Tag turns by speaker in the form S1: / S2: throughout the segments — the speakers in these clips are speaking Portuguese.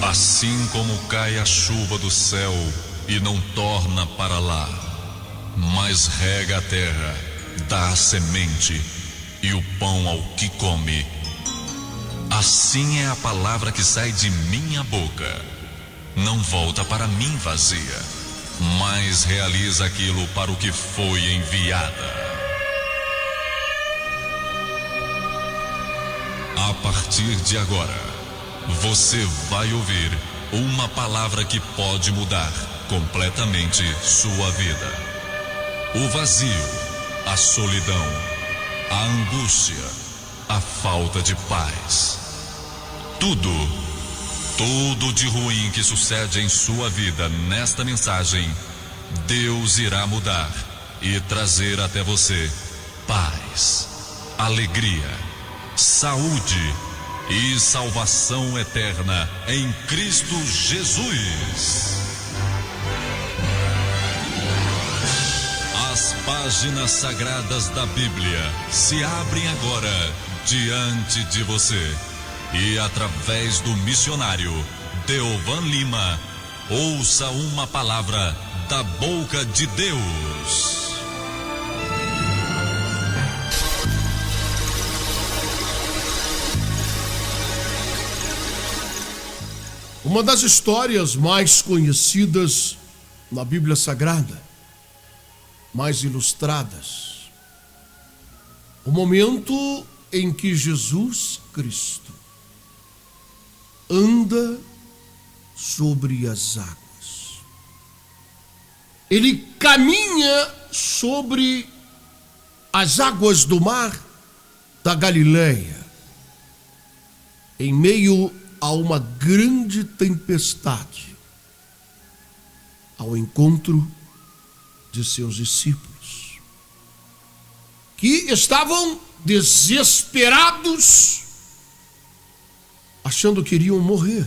S1: Assim como cai a chuva do céu e não torna para lá, mas rega a terra, dá a semente e o pão ao que come, assim é a palavra que sai de minha boca. Não volta para mim vazia, mas realiza aquilo para o que foi enviada. A partir de agora, você vai ouvir uma palavra que pode mudar completamente sua vida. O vazio, a solidão, a angústia, a falta de paz. Tudo de ruim que sucede em sua vida nesta mensagem, Deus irá mudar e trazer até você paz, alegria, saúde e salvação eterna em Cristo Jesus. As páginas sagradas da Bíblia se abrem agora diante de você e através do missionário Deovan Lima, ouça uma palavra da boca de Deus.
S2: Uma das histórias mais conhecidas na Bíblia Sagrada, mais ilustradas, o momento em que Jesus Cristo anda sobre as águas. Ele caminha sobre as águas do mar da Galileia, em meio a uma grande tempestade, ao encontro de seus discípulos, que estavam desesperados, achando que iriam morrer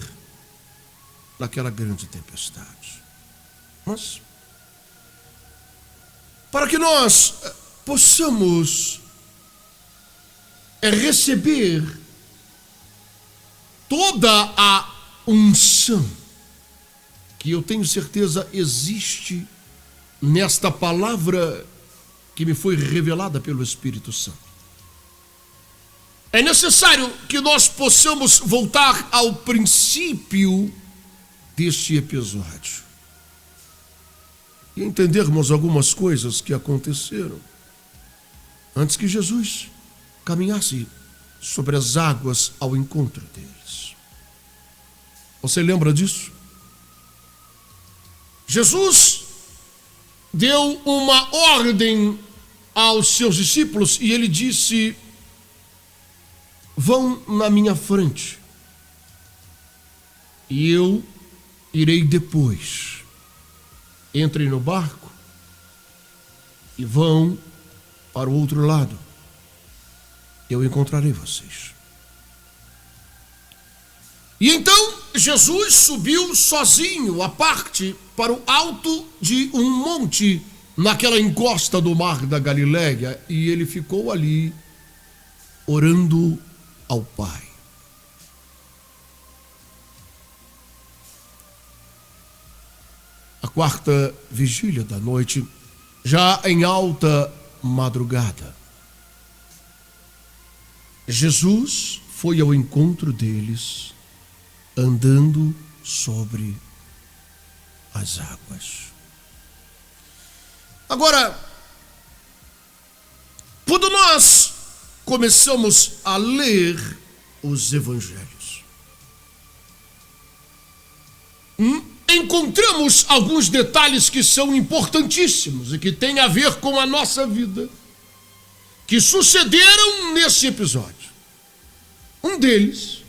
S2: naquela grande tempestade. Mas, para que nós possamos receber toda a unção que eu tenho certeza existe nesta palavra que me foi revelada pelo Espírito Santo, é necessário que nós possamos voltar ao princípio deste episódio e entendermos algumas coisas que aconteceram antes que Jesus caminhasse sobre as águas ao encontro deles. Você lembra disso? Jesus deu uma ordem aos seus discípulos e ele disse: vão na minha frente e eu irei depois. Entrem no barco e vão para o outro lado. Eu encontrarei vocês. E então Jesus subiu sozinho à parte para o alto de um monte naquela encosta do mar da Galileia e ele ficou ali orando ao Pai. A quarta vigília da noite, já em alta madrugada, Jesus foi ao encontro deles, andando sobre as águas. Agora, quando nós começamos a ler os evangelhos, encontramos alguns detalhes que são importantíssimos e que têm a ver com a nossa vida, que sucederam nesse episódio. Um deles,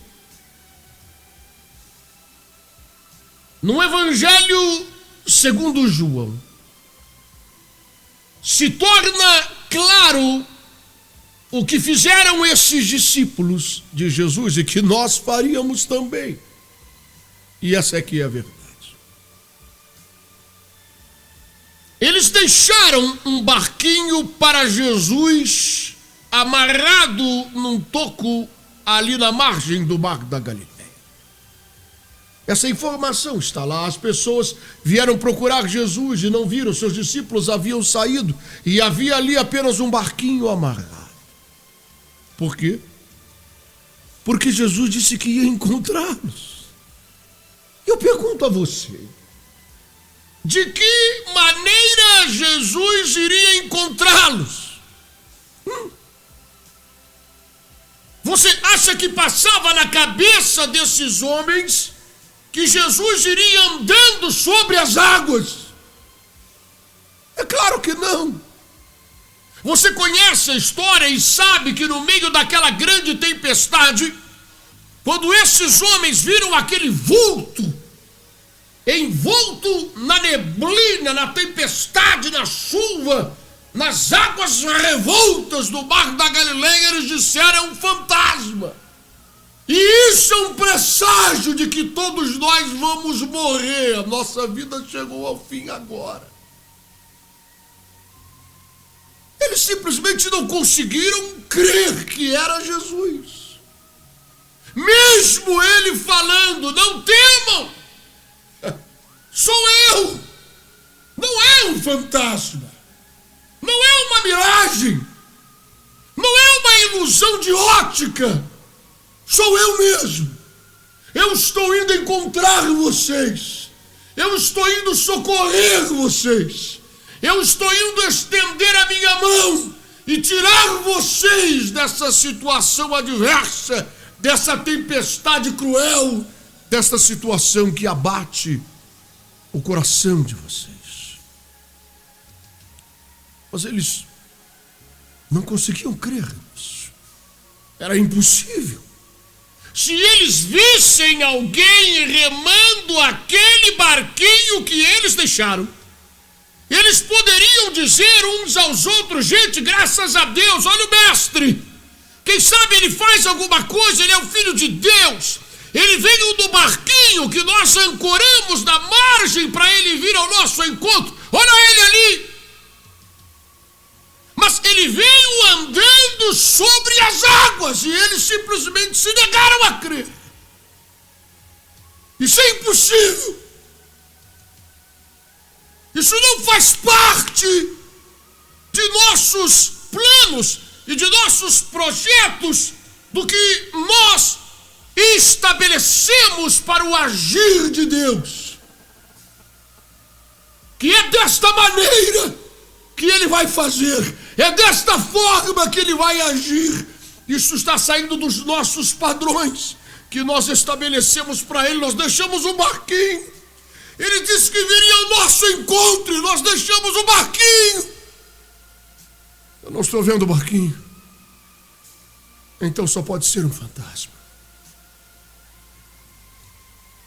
S2: no Evangelho segundo João, se torna claro o que fizeram esses discípulos de Jesus e que nós faríamos também. E essa aqui é a verdade. Eles deixaram um barquinho para Jesus amarrado num toco ali na margem do mar da Galileia. Essa informação está lá. As pessoas vieram procurar Jesus e não viram. Seus discípulos haviam saído e havia ali apenas um barquinho amarrado. Por quê? Porque Jesus disse que ia encontrá-los. Eu pergunto a você, de que maneira Jesus iria encontrá-los? Você acha que passava na cabeça desses homens que Jesus iria andando sobre as águas? É claro que não. Você conhece a história e sabe que no meio daquela grande tempestade, quando esses homens viram aquele vulto, envolto na neblina, na tempestade, na chuva, nas águas revoltas do mar da Galileia, eles disseram: é um fantasma. E isso é um presságio de que todos nós vamos morrer. A nossa vida chegou ao fim agora. Eles simplesmente não conseguiram crer que era Jesus. Mesmo ele falando: não temam, sou eu. Não é um fantasma. Não é uma miragem. Não é uma ilusão de ótica. Sou eu mesmo. Eu estou indo encontrar vocês. Eu estou indo socorrer vocês. Eu estou indo estender a minha mão e tirar vocês dessa situação adversa, dessa tempestade cruel, dessa situação que abate o coração de vocês. Mas eles não conseguiam crer nisso. Era impossível. Se eles vissem alguém remando aquele barquinho que eles deixaram, eles poderiam dizer uns aos outros: gente, graças a Deus, olha o mestre. Quem sabe ele faz alguma coisa, ele é o filho de Deus. Ele veio do barquinho que nós ancoramos na margem para ele vir ao nosso encontro. Olha ele ali. Mas ele veio andando sobre as águas e eles simplesmente se negaram a crer. Isso é impossível. Isso não faz parte de nossos planos e de nossos projetos, do que nós estabelecemos para o agir de Deus. Que é desta maneira que ele vai fazer, é desta forma que ele vai agir. Isso está saindo dos nossos padrões que nós estabelecemos para ele. Nós deixamos o barquinho. Ele disse que viria ao nosso encontro e nós deixamos o barquinho. Eu não estou vendo o barquinho. Então só pode ser um fantasma.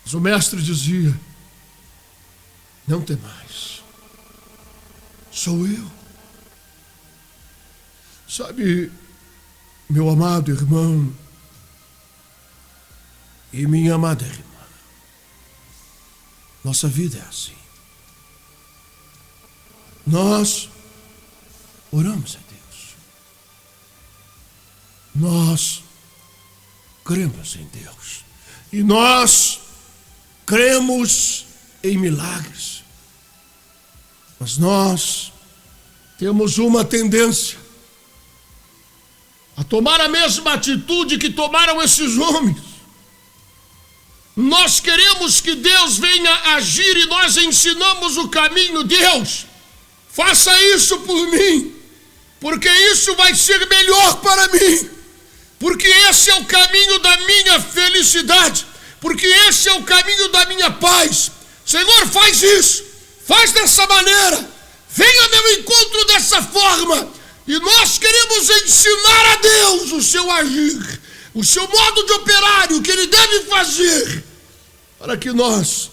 S2: Mas o mestre dizia: não temais, sou eu. Sabe, meu amado irmão e minha amada irmã, nossa vida é assim. Nós oramos a Deus. Nós cremos em Deus. E nós cremos em milagres. Mas nós temos uma tendência a tomar a mesma atitude que tomaram esses homens. Nós queremos que Deus venha agir e nós ensinamos o caminho. Deus, faça isso por mim, porque isso vai ser melhor para mim, porque esse é o caminho da minha felicidade, porque esse é o caminho da minha paz. Senhor, faz isso, faz dessa maneira, venha ao meu encontro dessa forma. E nós queremos ensinar a Deus o seu agir, o seu modo de operar, o que ele deve fazer, para que nós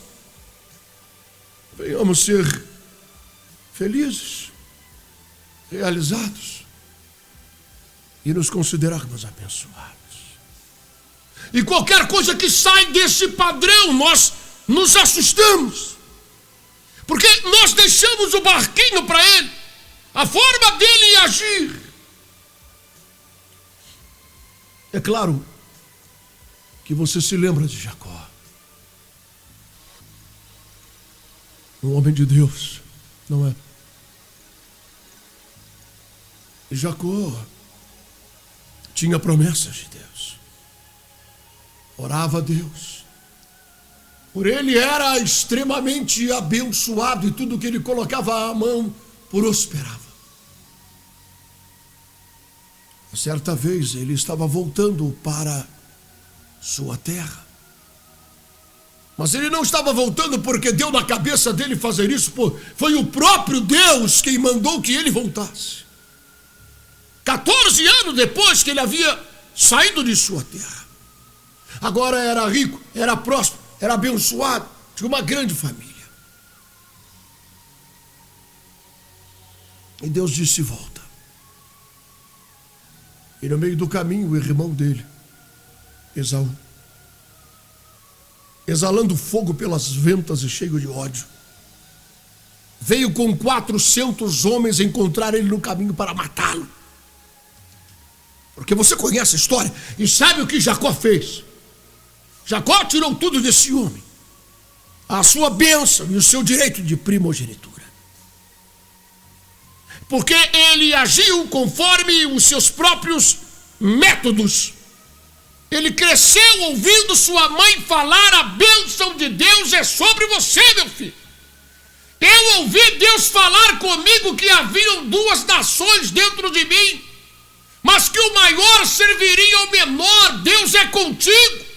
S2: venhamos ser felizes, realizados e nos considerarmos abençoados. E qualquer coisa que sai desse padrão, nós nos assustamos, porque nós deixamos o barquinho para ele, a forma dele agir. É claro que você se lembra de Jacó. Um homem de Deus, não é? E Jacó tinha promessas de Deus. Orava a Deus. Por ele era extremamente abençoado e tudo que ele colocava a mão prosperava. Certa vez ele estava voltando para sua terra. Mas ele não estava voltando porque deu na cabeça dele fazer isso. Foi o próprio Deus quem mandou que ele voltasse. 14 anos depois que ele havia saído de sua terra. Agora era rico, era próspero, era abençoado, tinha uma grande família. E Deus disse: volta. E no meio do caminho, o irmão dele, Esaú, exalando fogo pelas ventas e cheio de ódio, veio com 400 homens encontrar ele no caminho para matá-lo. Porque você conhece a história e sabe o que Jacó fez. Jacó tirou tudo desse homem, a sua bênção e o seu direito de primogenitura. Porque ele agiu conforme os seus próprios métodos. Ele cresceu ouvindo sua mãe falar: a bênção de Deus é sobre você, meu filho. Eu ouvi Deus falar comigo que haviam 2 nações dentro de mim, mas que o maior serviria ao menor. Deus é contigo.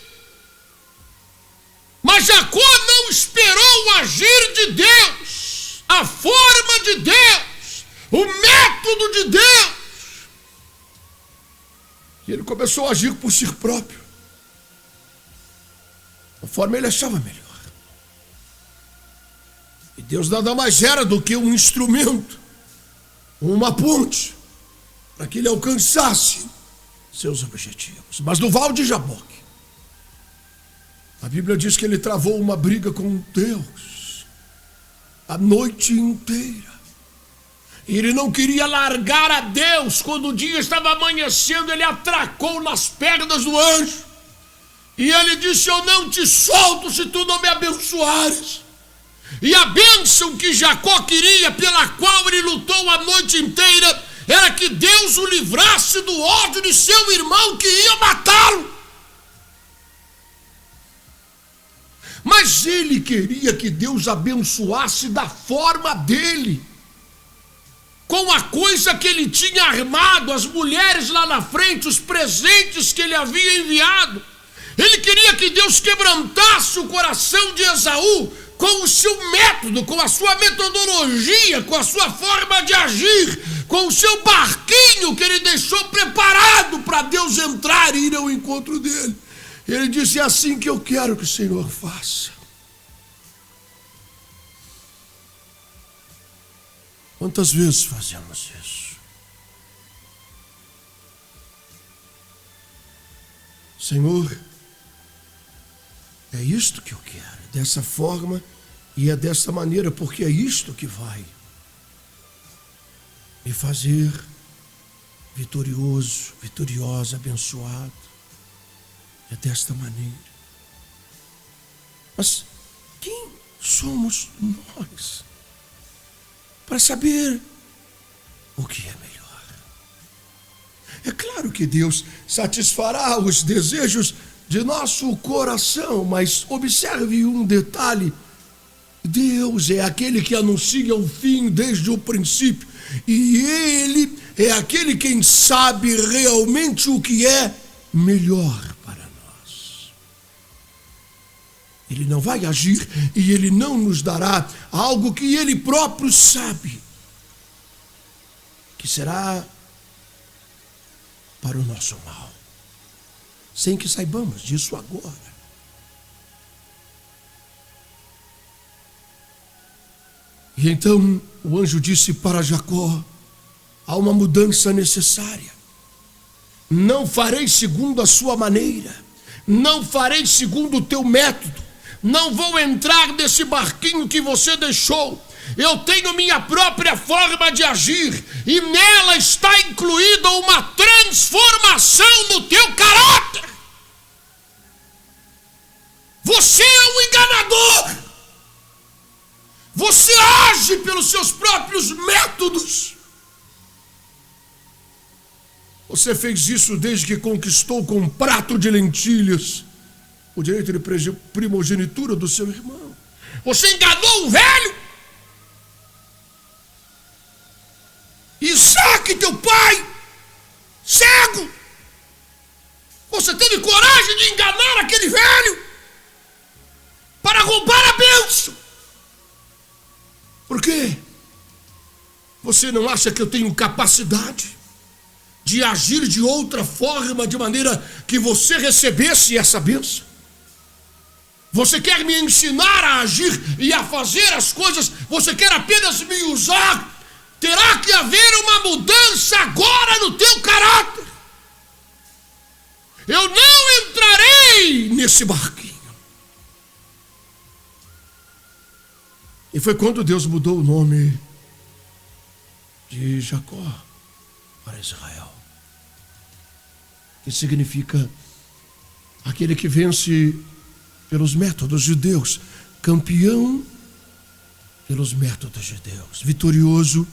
S2: Mas Jacó não esperou o agir de Deus, a forma de Deus, o método de Deus. E ele começou a agir por si próprio, conforme ele achava melhor. E Deus nada mais era do que um instrumento, uma ponte, para que ele alcançasse seus objetivos. Mas no Val de Jaboque, a Bíblia diz que ele travou uma briga com Deus a noite inteira. E ele não queria largar a Deus. Quando o dia estava amanhecendo, ele atracou nas pernas do anjo. E ele disse: eu não te solto se tu não me abençoares. E a bênção que Jacó queria, pela qual ele lutou a noite inteira, era que Deus o livrasse do ódio de seu irmão que ia matá-lo. Mas ele queria que Deus abençoasse da forma dele, com a coisa que ele tinha armado, as mulheres lá na frente, os presentes que ele havia enviado. Ele queria que Deus quebrantasse o coração de Esaú com o seu método, com a sua metodologia, com a sua forma de agir, com o seu barquinho que ele deixou preparado para Deus entrar e ir ao encontro dele. Ele disse: é assim que eu quero que o Senhor faça. Quantas vezes fazemos isso? Senhor, é isto que eu quero, dessa forma e é dessa maneira, porque é isto que vai me fazer vitorioso, vitoriosa, abençoado. É desta maneira. Mas quem somos nós para saber o que é melhor? É claro que Deus satisfará os desejos de nosso coração, mas observe um detalhe: Deus é aquele que anuncia o fim desde o princípio, e Ele é aquele quem sabe realmente o que é melhor. Ele não vai agir e Ele não nos dará algo que Ele próprio sabe que será para o nosso mal, sem que saibamos disso agora. E então o anjo disse para Jacó: há uma mudança necessária. Não farei segundo a sua maneira, não farei segundo o teu método. Não vou entrar nesse barquinho que você deixou. Eu tenho minha própria forma de agir, e nela está incluída uma transformação no teu caráter. Você é um enganador. Você age pelos seus próprios métodos. Você fez isso desde que conquistou com um prato de lentilhas o direito de primogenitura do seu irmão. Você enganou o velho. Isaac, teu pai, cego. Você teve coragem de enganar aquele velho para roubar a bênção. Por quê? Você não acha que eu tenho capacidade de agir de outra forma, de maneira que você recebesse essa bênção? Você quer me ensinar a agir e a fazer as coisas? Você quer apenas me usar? Terá que haver uma mudança agora no teu caráter. Eu não entrarei nesse barquinho. E foi quando Deus mudou o nome de Jacó para Israel, que significa aquele que vence pelos métodos de Deus, campeão pelos métodos de Deus, vitorioso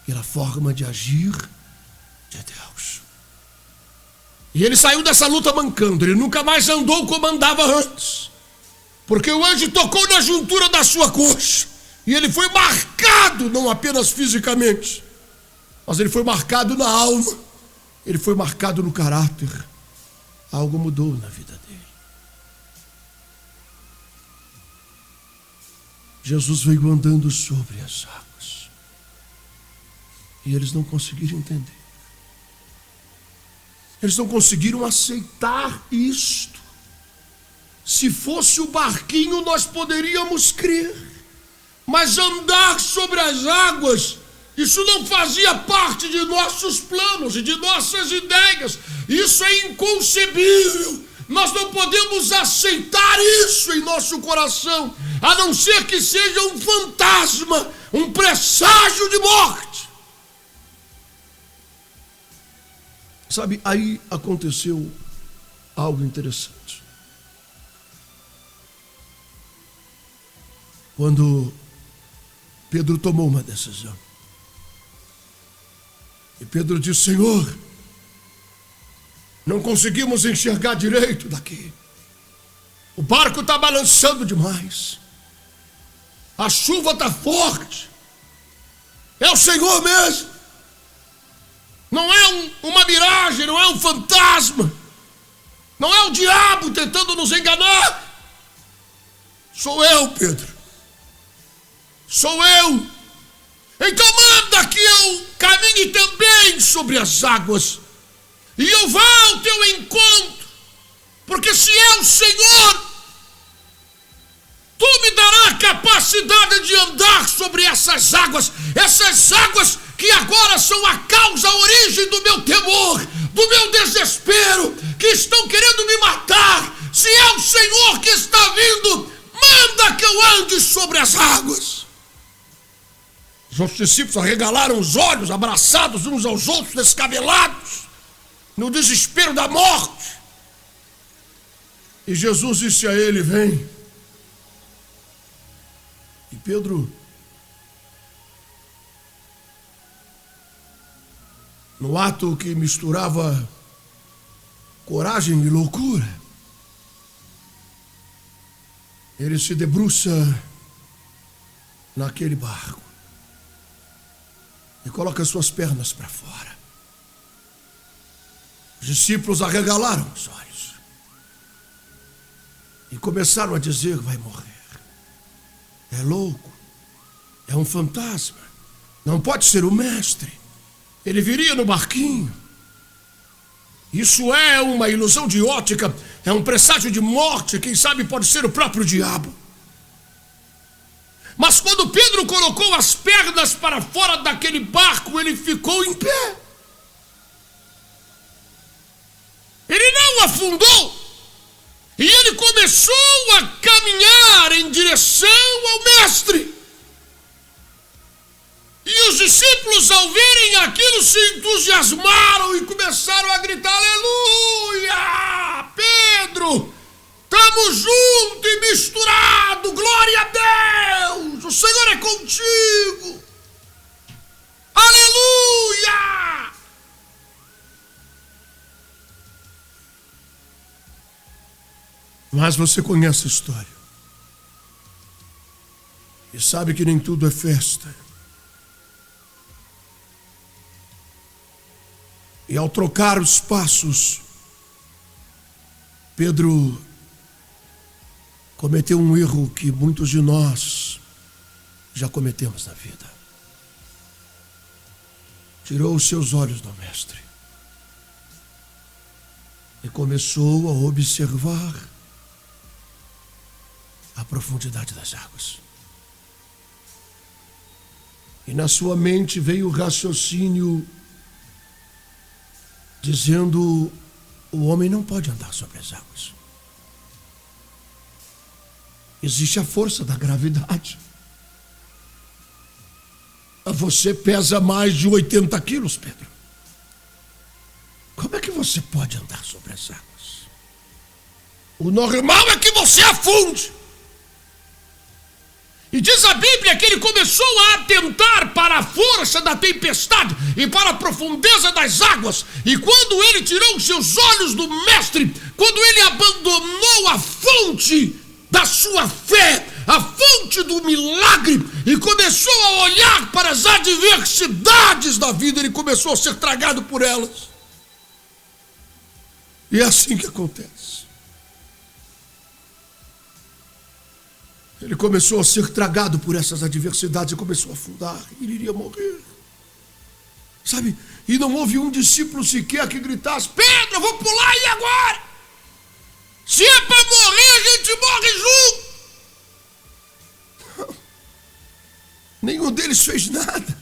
S2: pela forma de agir de Deus. E ele saiu dessa luta mancando, ele nunca mais andou como andava antes, porque o anjo tocou na juntura da sua coxa, e ele foi marcado, não apenas fisicamente, mas ele foi marcado na alma, ele foi marcado no caráter. Algo mudou na vida dele. Jesus veio andando sobre as águas, e eles não conseguiram entender. Eles não conseguiram aceitar isto. Se fosse o barquinho, nós poderíamos crer, mas andar sobre as águas, isso não fazia parte de nossos planos e de nossas ideias. Isso é inconcebível. Nós não podemos aceitar isso em nosso coração, a não ser que seja um fantasma, um presságio de morte. Sabe, aí aconteceu algo interessante. Quando Pedro tomou uma decisão, e Pedro disse: Senhor, não conseguimos enxergar direito daqui. O barco está balançando demais. A chuva está forte. É o Senhor mesmo. Não é uma miragem, não é um fantasma. Não é o diabo tentando nos enganar. Sou eu, Pedro. Sou eu. Então manda que eu caminhe também sobre as águas, e eu vá ao teu encontro, porque se é o Senhor, tu me dará a capacidade de andar sobre essas águas que agora são a causa, a origem do meu temor, do meu desespero, que estão querendo me matar. Se é o Senhor que está vindo, manda que eu ande sobre as águas. Os discípulos arregalaram os olhos, abraçados uns aos outros, descabelados, no desespero da morte. E Jesus disse a ele: vem. E Pedro, no ato que misturava coragem e loucura, ele se debruça naquele barco e coloca suas pernas para fora. Os discípulos arregalaram os olhos e começaram a dizer: vai morrer, é louco, é um fantasma, não pode ser o mestre, ele viria no barquinho. Isso é uma ilusão de ótica, é um presságio de morte, quem sabe pode ser o próprio diabo. Mas quando Pedro colocou as pernas para fora daquele barco, ele ficou em pé. Ele não afundou. E ele começou a caminhar em direção ao mestre. E os discípulos, ao verem aquilo, se entusiasmaram e começaram a gritar: aleluia! Pedro, estamos juntos e misturados, glória a Deus! O Senhor Mas você conhece a história. E sabe que nem tudo é festa. E ao trocar os passos, Pedro cometeu um erro que muitos de nós já cometemos na vida. Tirou os seus olhos do mestre e começou a observar a profundidade das águas. E na sua mente veio o raciocínio dizendo: o homem não pode andar sobre as águas. Existe a força da gravidade. Você pesa mais de 80 quilos, Pedro. Como é que você pode andar sobre as águas? O normal é que você afunde. E diz a Bíblia que ele começou a atentar para a força da tempestade e para a profundeza das águas. E quando ele tirou os seus olhos do mestre, quando ele abandonou a fonte da sua fé, a fonte do milagre, e começou a olhar para as adversidades da vida, ele começou a ser tragado por elas. E é assim que acontece. Ele começou a ser tragado por essas adversidades e começou a afundar. Ele iria morrer. Sabe? E não houve um discípulo sequer que gritasse: Pedro, eu vou pular aí agora. Se é para morrer, a gente morre junto. Não. Nenhum deles fez nada.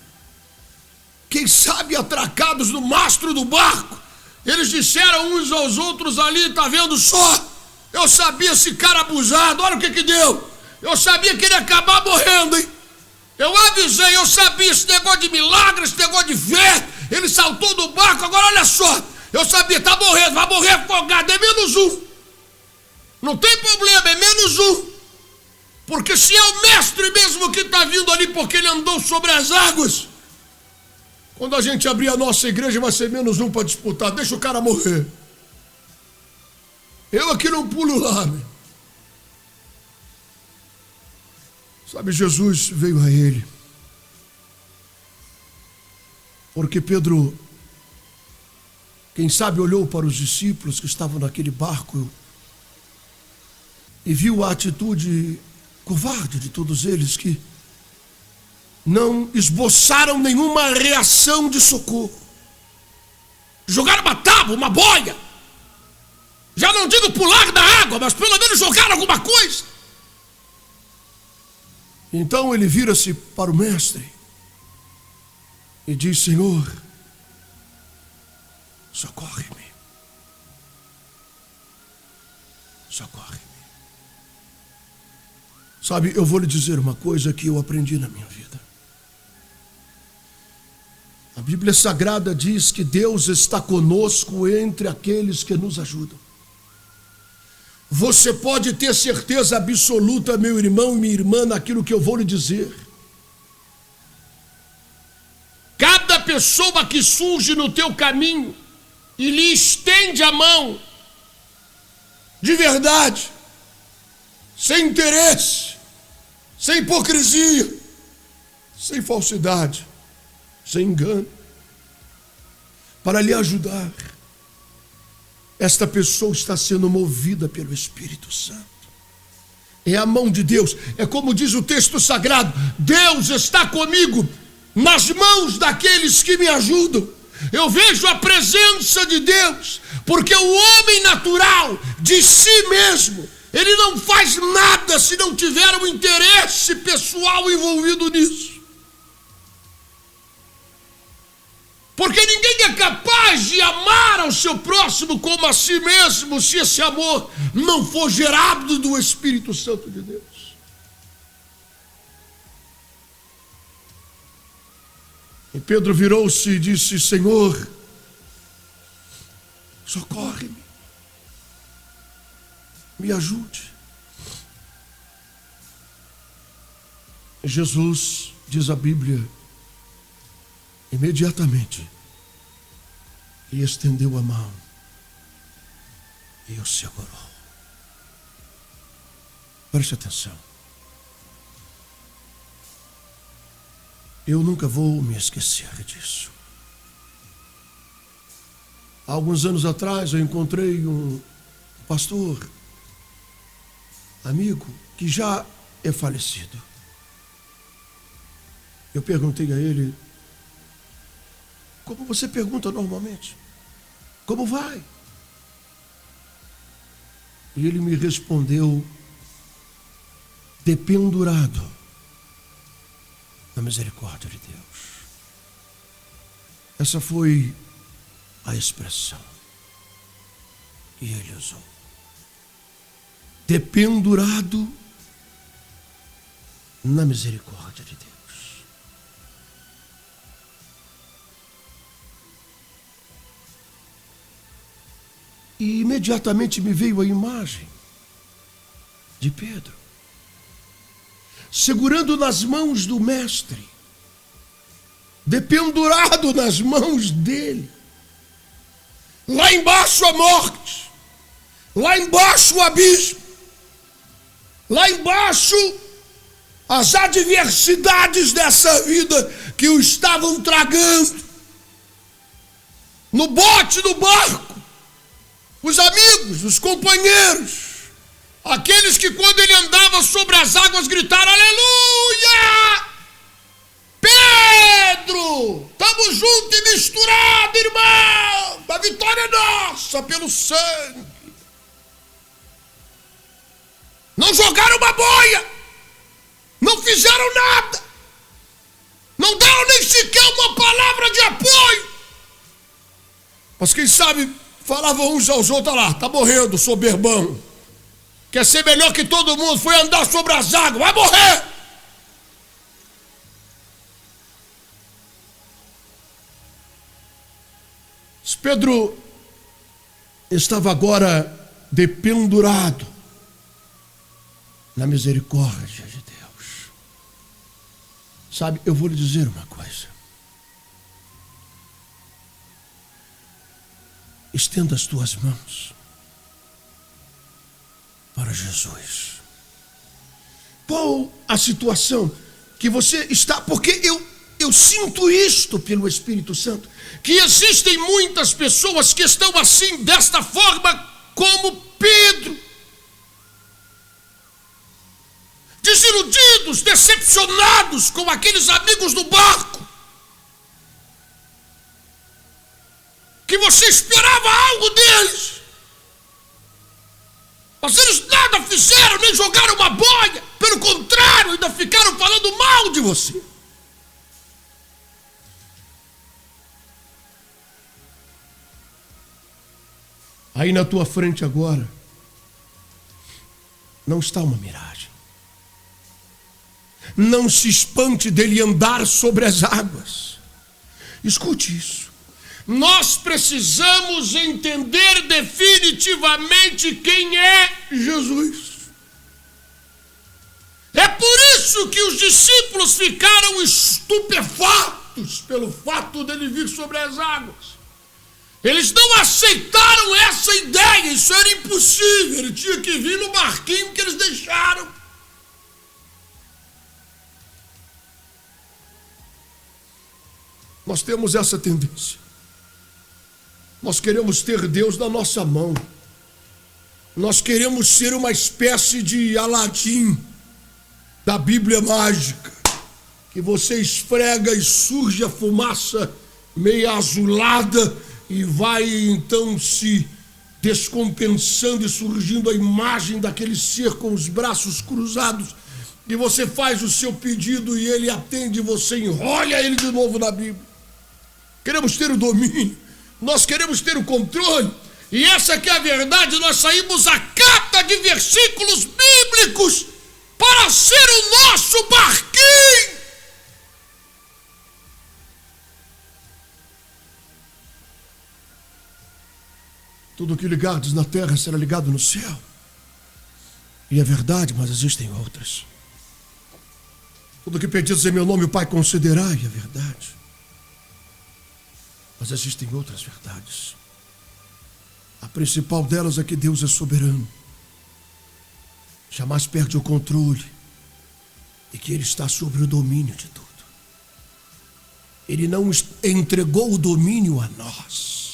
S2: Quem sabe atracados no mastro do barco, eles disseram uns aos outros ali: tá vendo só? Eu sabia esse cara abusado, olha o que deu. Eu sabia que ele ia acabar morrendo, hein? Eu avisei, eu sabia esse negócio de milagre, esse negócio de fé. Ele saltou do barco, agora olha só. Eu sabia, tá morrendo, vai morrer afogado, é menos um. Não tem problema, é menos um. Porque se é o mestre mesmo que está vindo ali porque ele andou sobre as águas, quando a gente abrir a nossa igreja vai ser menos um para disputar. Deixa o cara morrer. Eu aqui não pulo lá, meu. Sabe, Jesus veio a ele porque Pedro, quem sabe, olhou para os discípulos que estavam naquele barco e viu a atitude covarde de todos eles, que não esboçaram nenhuma reação de socorro. Jogaram uma tábua, uma boia. Já não digo pular da água, mas pelo menos jogaram alguma coisa. Então ele vira-se para o mestre e diz: Senhor, socorre-me. Socorre-me. Sabe, eu vou lhe dizer uma coisa que eu aprendi na minha vida. A Bíblia Sagrada diz que Deus está conosco entre aqueles que nos ajudam. Você pode ter certeza absoluta, meu irmão e minha irmã, naquilo que eu vou lhe dizer. Cada pessoa que surge no teu caminho e lhe estende a mão, de verdade, sem interesse, sem hipocrisia, sem falsidade, sem engano, para lhe ajudar, esta pessoa está sendo movida pelo Espírito Santo. É a mão de Deus. É como diz o texto sagrado: Deus está comigo nas mãos daqueles que me ajudam. Eu vejo a presença de Deus, porque o homem natural de si mesmo, ele não faz nada se não tiver um interesse pessoal envolvido nisso. Porque ninguém é capaz de amar ao seu próximo como a si mesmo, se esse amor não for gerado do Espírito Santo de Deus. E Pedro virou-se e disse: Senhor, socorre-me, me ajude. E Jesus, diz a Bíblia, imediatamente lhe estendeu a mão e o segurou. Preste atenção. Eu nunca vou me esquecer disso. Há alguns anos atrás eu encontrei um pastor, amigo, que já é falecido. Eu perguntei a ele, como você pergunta normalmente, como vai? E ele me respondeu, dependurado na misericórdia de Deus. Essa foi a expressão que ele usou. Dependurado na misericórdia de Deus. E imediatamente me veio a imagem de Pedro, segurando nas mãos do mestre, dependurado nas mãos dele. Lá embaixo a morte, lá embaixo o abismo, lá embaixo as adversidades dessa vida que o estavam tragando. No bote, no barco, os amigos, os companheiros, aqueles que quando ele andava sobre as águas gritaram, aleluia! Pedro, estamos juntos e misturados, irmão! A vitória é nossa pelo sangue. Não jogaram uma boia, não fizeram nada, não deram nem sequer uma palavra de apoio. Mas quem sabe falavam uns aos outros, olha lá, tá morrendo, soberbão. Quer ser melhor que todo mundo, foi andar sobre as águas, vai morrer. Pedro estava agora dependurado na misericórdia de Deus. Sabe, eu vou lhe dizer uma coisa. Estenda as tuas mãos para Jesus. Qual a situação que você está? Porque eu sinto isto pelo Espírito Santo, que existem muitas pessoas que estão assim, desta forma, como Pedro. Desiludidos, decepcionados com aqueles amigos do barco. Que você esperava algo deles. Mas eles nada fizeram, nem jogaram uma boia. Pelo contrário, ainda ficaram falando mal de você. Aí na tua frente agora, não está uma miragem. Não se espante dele andar sobre as águas. Escute isso. Nós precisamos entender definitivamente quem é Jesus. É por isso que os discípulos ficaram estupefatos pelo fato dele vir sobre as águas. Eles não aceitaram essa ideia, isso era impossível, ele tinha que vir no barquinho que eles deixaram. Nós temos essa tendência. Nós queremos ter Deus na nossa mão. Nós queremos ser uma espécie de Aladim da Bíblia mágica, que você esfrega e surge a fumaça meio azulada e vai então se descompensando e surgindo a imagem daquele ser com os braços cruzados, e você faz o seu pedido e ele atende, e você enrola ele de novo na Bíblia. Queremos ter o domínio, nós queremos ter o controle, e essa que é a verdade. Nós saímos a cata de versículos bíblicos para ser o nosso barquinho. Tudo que ligados na terra será ligado no céu. E é verdade, mas existem outras. Tudo que pedidos em meu nome o Pai concederá, e é verdade. Mas existem outras verdades. A principal delas é que Deus é soberano. jamais perde o controle e que Ele está sobre o domínio de tudo. Ele não entregou o domínio a nós.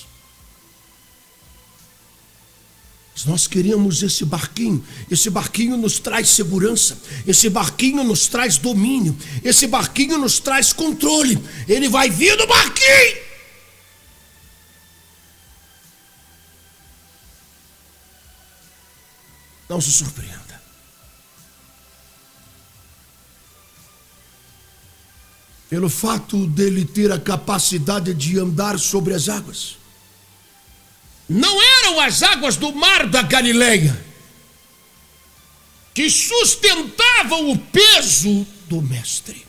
S2: Nós queremos esse barquinho nos traz segurança, esse barquinho nos traz domínio, esse barquinho nos traz controle. Ele vai vir no barquinho. Não se surpreenda. Pelo fato dele ter a capacidade de andar sobre as águas. Não eram as águas do mar da Galileia que sustentavam o peso do mestre,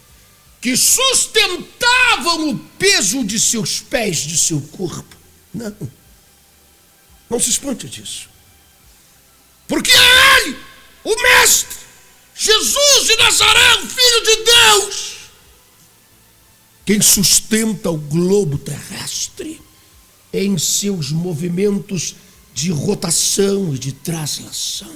S2: que sustentavam o peso de seus pés, de seu corpo. Não se espante disso. Porque é Ele, o mestre, Jesus de Nazaré, o Filho de Deus, quem sustenta o globo terrestre em seus movimentos de rotação e de translação.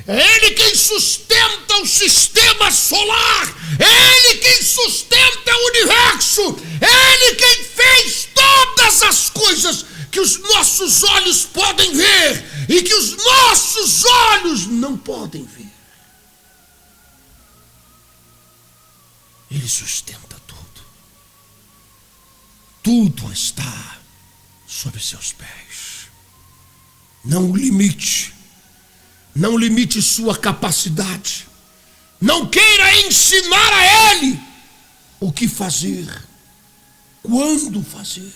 S2: É Ele quem sustenta o sistema solar, é Ele quem sustenta o universo, é Ele quem fez todas as coisas que os nossos olhos podem ver e que os nossos olhos não podem ver. Ele sustenta tudo. Tudo está sob seus pés. Não limite sua capacidade. Não queira ensinar a Ele o que fazer, quando fazer.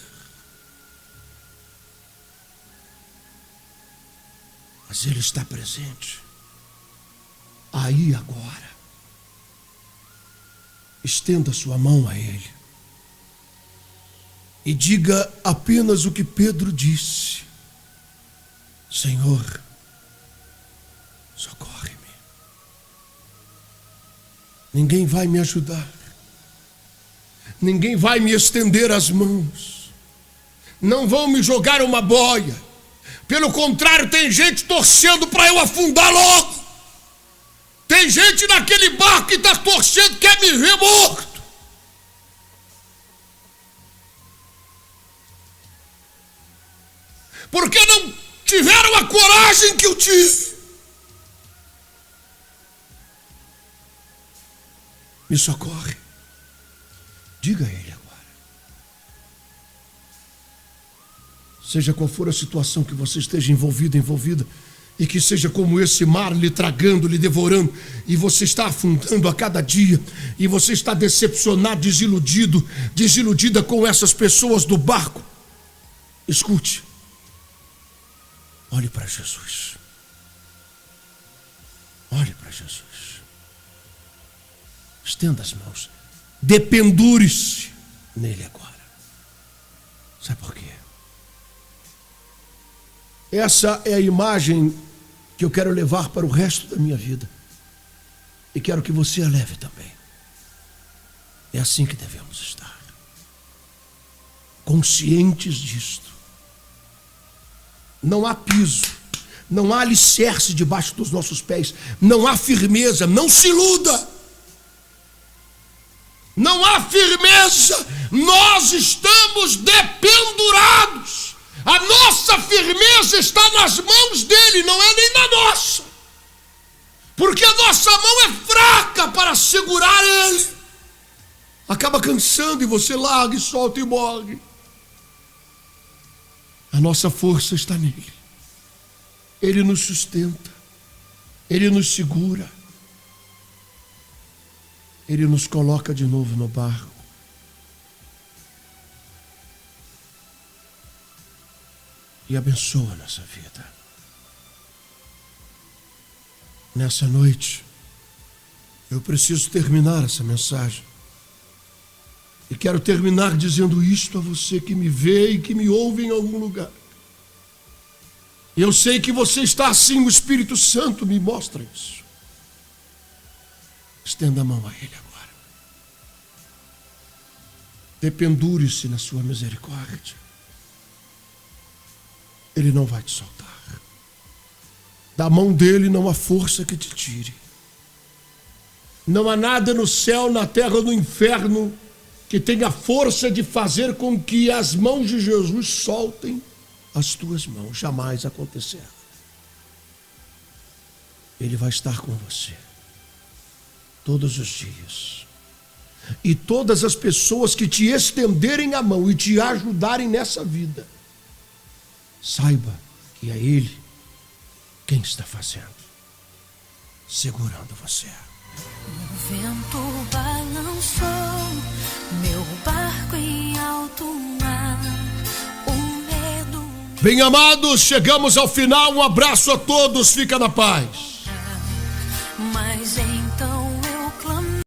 S2: Mas Ele está presente, aí agora. Estenda sua mão a Ele e diga apenas o que Pedro disse: Senhor, socorre-me. Ninguém vai me ajudar, ninguém vai me estender as mãos, não vão me jogar uma boia. Pelo contrário, tem gente torcendo para eu afundar logo. Tem gente naquele barco que está torcendo, quer me ver morto. Porque não tiveram a coragem que eu tive. Me socorre. Diga a Ele agora. Seja qual for a situação que você esteja envolvida, e que seja como esse mar lhe tragando, lhe devorando, e você está afundando a cada dia, e você está decepcionado, desiludida com essas pessoas do barco. Escute. Olhe para Jesus. Olhe para Jesus. Estenda as mãos. Dependure-se nele agora. Sabe por quê? Essa é a imagem que eu quero levar para o resto da minha vida. E quero que você a leve também. É assim que devemos estar. Conscientes disto. Não há piso, não há alicerce debaixo dos nossos pés, não há firmeza, não se iluda. Não há firmeza, nós estamos dependurados. A nossa firmeza está nas mãos dele, não é nem na nossa. Porque a nossa mão é fraca para segurar ele. Acaba cansando e você larga e solta e morre. A nossa força está nele. Ele nos sustenta. Ele nos segura. Ele nos coloca de novo no barco. E abençoa a nossa vida. Nessa noite, eu preciso terminar essa mensagem. E quero terminar dizendo isto a você que me vê e que me ouve em algum lugar. Eu sei que você está assim, o Espírito Santo me mostra isso. Estenda a mão a Ele agora. Dependure-se na sua misericórdia. Ele não vai te soltar. Da mão dele não há força que te tire. Não há nada no céu, na terra ou no inferno que tenha força de fazer com que as mãos de Jesus soltem as tuas mãos. Jamais acontecerá. Ele vai estar com você todos os dias. E todas as pessoas que te estenderem a mão e te ajudarem nessa vida, saiba que é Ele quem está fazendo, segurando você.
S3: O vento balançou meu barco em alto mar. O medo.
S2: Bem amados, chegamos ao final. Um abraço a todos. Fica na paz.